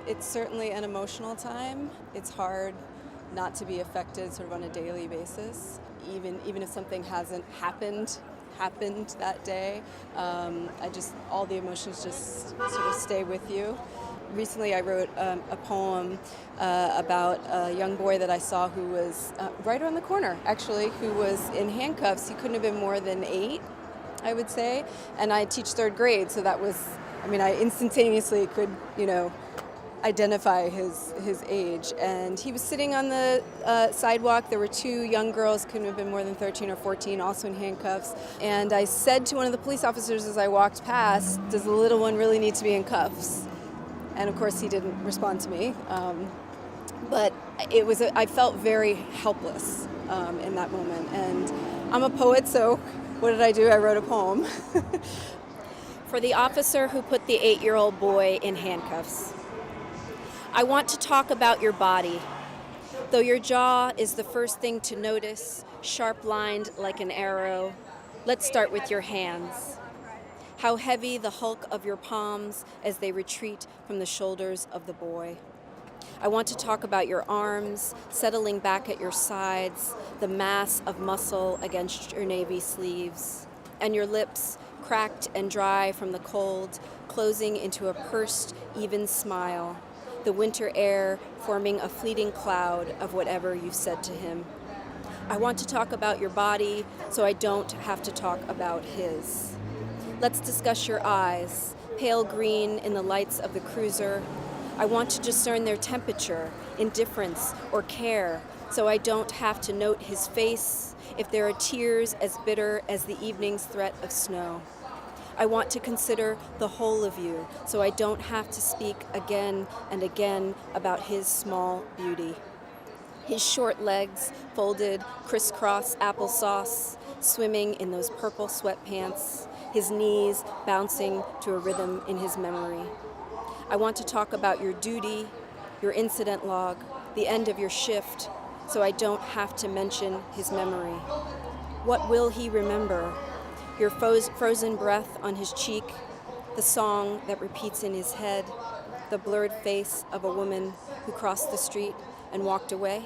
It's certainly an emotional time. It's hard not to be affected sort of on a daily basis, even if something hasn't happened that day. All the emotions just sort of stay with you. Recently, I wrote a poem about a young boy that I saw who was right around the corner, actually, who was in handcuffs. He couldn't have been more than 8, I would say, and I teach third grade, so that was, I instantaneously could, identify his age. And he was sitting on the sidewalk. There were 2 young girls, couldn't have been more than 13 or 14, also in handcuffs. And I said to one of the police officers as I walked past, "Does the little one really need to be in cuffs?" And of course he didn't respond to me. But I felt very helpless in that moment. And I'm a poet, so what did I do? I wrote a poem. For the officer who put the 8-year-old boy in handcuffs. I want to talk about your body. Though your jaw is the first thing to notice, sharp-lined like an arrow, let's start with your hands. How heavy the hulk of your palms as they retreat from the shoulders of the boy. I want to talk about your arms, settling back at your sides, the mass of muscle against your navy sleeves, and your lips, cracked and dry from the cold, closing into a pursed, even smile, the winter air forming a fleeting cloud of whatever you've said to him. I want to talk about your body so I don't have to talk about his. Let's discuss your eyes, pale green in the lights of the cruiser. I want to discern their temperature, indifference, or care, so I don't have to note his face if there are tears as bitter as the evening's threat of snow. I want to consider the whole of you, so I don't have to speak again and again about his small beauty. His short legs folded crisscross applesauce, swimming in those purple sweatpants, his knees bouncing to a rhythm in his memory. I want to talk about your duty, your incident log, the end of your shift, so I don't have to mention his memory. What will he remember? Your frozen breath on his cheek, the song that repeats in his head, the blurred face of a woman who crossed the street and walked away.